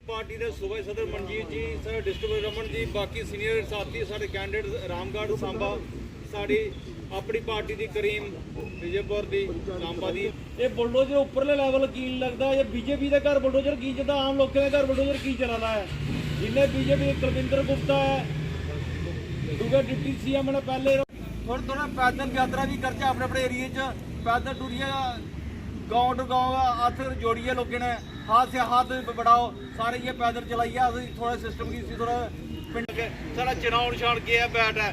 Party के सूबे सदर मनजीत जी, सर डिस्ट्रिक्ट रमन जी, बाकी सीनियर साथी साढ़े कैंडिडेट रामगढ़ सांबा, साड़ी अपनी पार्टी की करीम विजयपुर की सांबा की। ये बुलडोजर उपरले लैवल की लगता है, बीजेपी के घर बुलडोजर की चलता, आम लोगों के घर बुलडोजर की चलाना है। जिन्हें बीजेपी कुलविंदर गुप्ता है, दूसरे डिप्टी सीएम ने पहले थोड़ा थोड़ा पैदल यात्रा भी करके अपने अपने एरिए च पैदल टुरिए, गाँव टू गाँव हाथ जोड़िए, लोगों ने हाथ से हाथ बढ़ाओ, सारे ये पैदल चलाइए। थोड़ा सिस्टम की थोड़ा पिंड के सारा चुनाव निशान के है बैठ है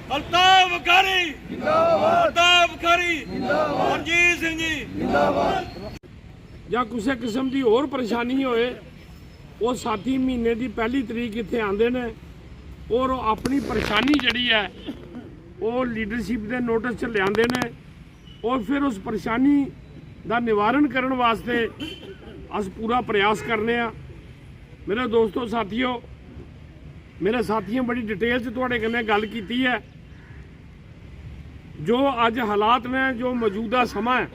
अल्ताफ बुखारी अल्ताफ बुखारी मनजीत सिंह जी। ਜਾਂ ਕਿਸੇ किस्म की होर परेशानी होए वो साथी महीने की पहली तरीक इत्थे आंदे ने और अपनी परेशानी जिहड़ी है वो लीडरशिप के नोटिस च लियाते ने और फिर उस परेशानी का निवारण करने वास्ते अस पूरा प्रयास करने आ। मेरे दोस्तों साथियों, मेरे साथियों बड़ी डिटेल च तुहाडे कन्नै गल कीती है। जो अज हालात ने, जो मौजूदा समा है,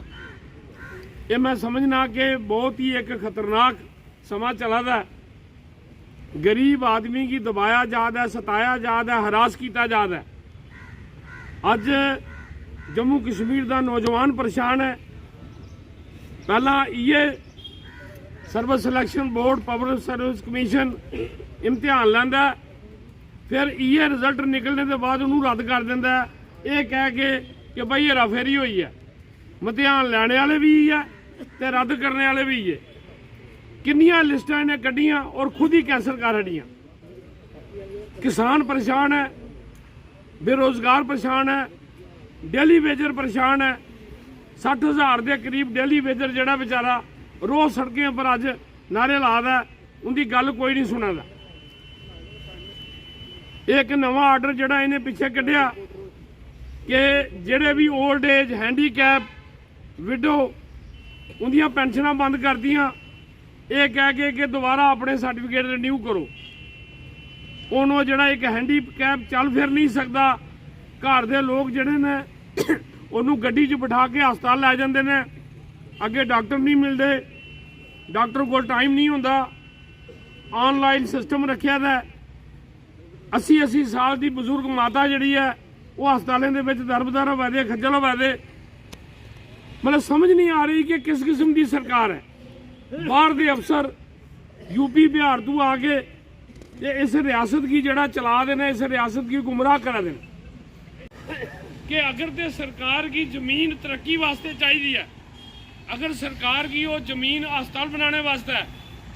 ये मैं समझना कि बहुत ही एक खतरनाक समा चला दा है। गरीब आदमी की दबाया जाता है, सताया जाता है, हरास किया जाता है। अज जम्मू कश्मीर का नौजवान परेशान है। पहला ये service selection board, public service commission इम्तिहान लैंदा, फिर ये रिजल्ट निकलने के बाद उन्होंने रद्द कर दिंदा है, ये कह के कि भाई हेरा फेरी हुई है। इम्तिहान लैने वाले भी है ते रद्द करने वाले भी है। किन्नियां लिस्टां इन्हें कड्डियां और खुद ही कैंसल कर हटियां। किसान परेशान है, बेरोजगार परेशान है, डेली वेजर परेशान है। 60,000 के करीब डेली वेजर जिहड़ा बेचारा रोज़ सड़कें पर अज नारे ला दा, उनकी गल कोई नहीं सुना दा। एक नवा आर्डर जिहड़ा इन्हें पिछे कढ़िया कि जिहड़े भी ओल्ड एज, हैंडीकैप, विडो उनदियां पेंशनां बंद कर दियां, ये कह के कि दोबारा अपने सर्टिफिकेट रिन्यू करो। हुण ओह जिहड़ा एक हैंडीकैप चल फिर नहीं सकता, घर दे लोग जिहड़े ने उन्होंने गड्डी च बिठा के हस्पताल लै जांदे ने, अगे डॉक्टर नहीं मिलते, डॉक्टर को टाइम नहीं होंदा, ऑनलाइन सिस्टम रखिया दा। 80-80 साल की बजुर्ग माता जिहड़ी है वो हस्पतालों के दरबदर होवे दे, खज्जल होवे दे। मतलब समझ नहीं आ रही कि किस किस्म की सरकार है। बाहर के अफसर यूपी बिहार तो आके इस रियासत की जड़ा चला देना, इस रियासत की गुमराह करा देना कि अगर तो सरकार की जमीन तरक्की वास्ते चाहिए है, अगर सरकार की वो जमीन अस्पताल बनाने वास्ते है,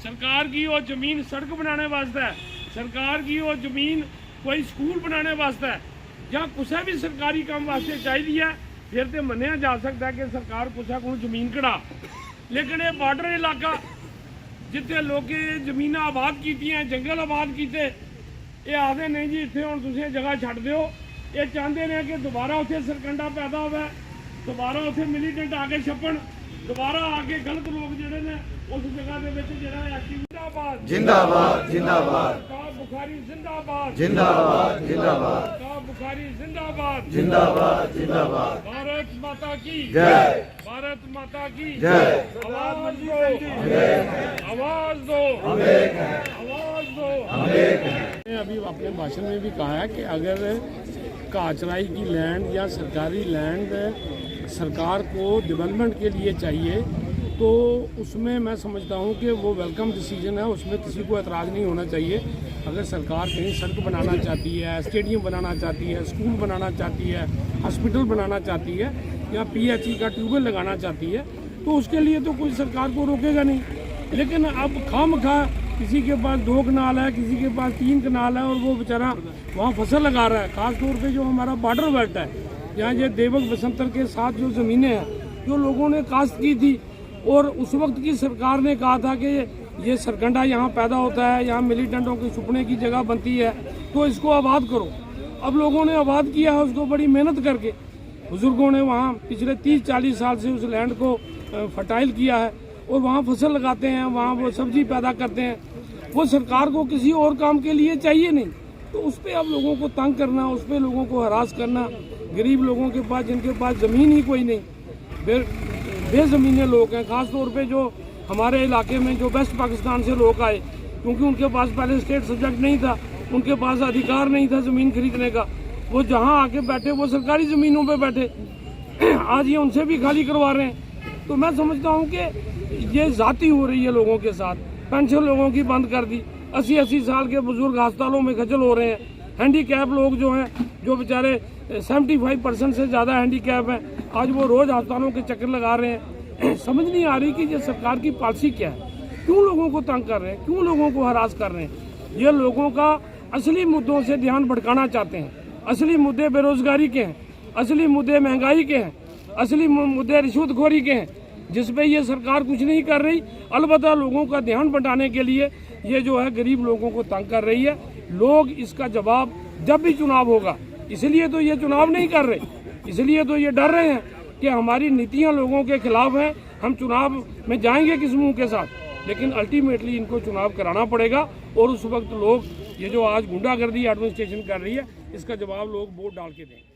सरकार की वो जमीन सड़क बनाने वास्ते है, सरकार की वो जमीन कोई स्कूल बनाने वास्ते है, या कुछ भी सरकारी काम वास्ते चाहिए है, फिर तो मनिया जा सकता है कि सरकार कुछ को जमीन कढ़ा। लेकिन ये बॉर्डर इलाका जिथे लोग जमीन आबाद की, जंगल आबाद किए, ये आखते नहीं जी इतने हम तुम जगह छड्ड दो। ये चाहते हैं कि दोबारा उत्थे सरकंडा पैदा हो, दोबारा उत्थे मिलीटेंट आके छप्पन, दोबारा आके गलत लोग जिहड़े ने उस जगह दे विच जिहड़ा एक्टिविटी जिंदाबाद जिंदाबाद बुखारी जिंदाबाद जिंदाबाद जिंदाबाद बुखारी जिंदाबाद जिंदाबाद जिंदाबाद। भारत माता की जय, भारत माता की जय। आवाज दो, आवाज दो, आवाज दो। मैंने अभी अपने भाषण में भी कहा है कि अगर काचराई की लैंड या सरकारी लैंड सरकार को डेवलपमेंट के लिए चाहिए तो उसमें मैं समझता हूँ कि वो वेलकम डिसीजन है, उसमें किसी को एतराज़ नहीं होना चाहिए। अगर सरकार कहीं सड़क बनाना चाहती है, स्टेडियम बनाना चाहती है, स्कूल बनाना चाहती है, हॉस्पिटल बनाना चाहती है या PHE का ट्यूबवेल लगाना चाहती है तो उसके लिए तो कोई सरकार को रोकेगा नहीं। लेकिन अब खामखा किसी के पास 2 कनाल है, किसी के पास 3 कनाल है और वो बेचारा वहाँ फसल लगा रहा है। ख़ास तौर पे जो हमारा बॉर्डर बेल्ट है, यहाँ ये देवक बसंतर के साथ जो ज़मीनें हैं जो लोगों ने काश्त की थी और उस वक्त की सरकार ने कहा था कि ये सरकंडा यहाँ पैदा होता है, यहाँ मिलिटेंटों के छुपने की जगह बनती है तो इसको आबाद करो। अब लोगों ने आबाद किया है उसको बड़ी मेहनत करके, बुज़ुर्गों ने वहाँ पिछले 30-40 साल से उस लैंड को फर्टाइल किया है और वहाँ फसल लगाते हैं, वहाँ वो सब्जी पैदा करते हैं। वो सरकार को किसी और काम के लिए चाहिए नहीं, तो उस पर अब लोगों को तंग करना, उस पर लोगों को हरास करना, गरीब लोगों के पास जिनके पास ज़मीन ही कोई नहीं, बेज़मीने लोग हैं। ख़ास तौर पे जो हमारे इलाके में जो वेस्ट पाकिस्तान से लोग आए क्योंकि उनके पास पहले स्टेट सब्जेक्ट नहीं था, उनके पास अधिकार नहीं था ज़मीन खरीदने का। वो जहाँ आके बैठे वो सरकारी ज़मीनों पे बैठे, आज ये उनसे भी खाली करवा रहे हैं। तो मैं समझता हूँ कि ये ज़ाती हो रही है लोगों के साथ। पेंशन लोगों की बंद कर दी, 80-80 साल के बुजुर्ग अस्पतालों में खजल हो रहे हैं। हैंडीकैप लोग जो हैं, जो बेचारे 75% से ज़्यादा हैंडीकैप हैं, आज वो रोज़ अस्पतालों के चक्कर लगा रहे हैं। समझ नहीं आ रही कि ये सरकार की पॉलिसी क्या है, क्यों लोगों को तंग कर रहे हैं, क्यों लोगों को हरास कर रहे हैं। ये लोगों का असली मुद्दों से ध्यान भटकाना चाहते हैं। असली मुद्दे बेरोजगारी के हैं, असली मुद्दे महंगाई के हैं, असली मुद्दे रिश्वतखोरी के हैं, जिस पे ये सरकार कुछ नहीं कर रही। अलबत्ता लोगों का ध्यान बटाने के लिए ये जो है गरीब लोगों को तंग कर रही है। लोग इसका जवाब जब भी चुनाव होगा, इसलिए तो ये चुनाव नहीं कर रहे, इसलिए तो ये डर रहे हैं कि हमारी नीतियां लोगों के खिलाफ हैं, हम चुनाव में जाएंगे किस मुंह के साथ। लेकिन अल्टीमेटली इनको चुनाव कराना पड़ेगा और उस वक्त लोग ये जो आज गुंडागर्दी एडमिनिस्ट्रेशन कर रही है, इसका जवाब लोग वोट डाल के देंगे।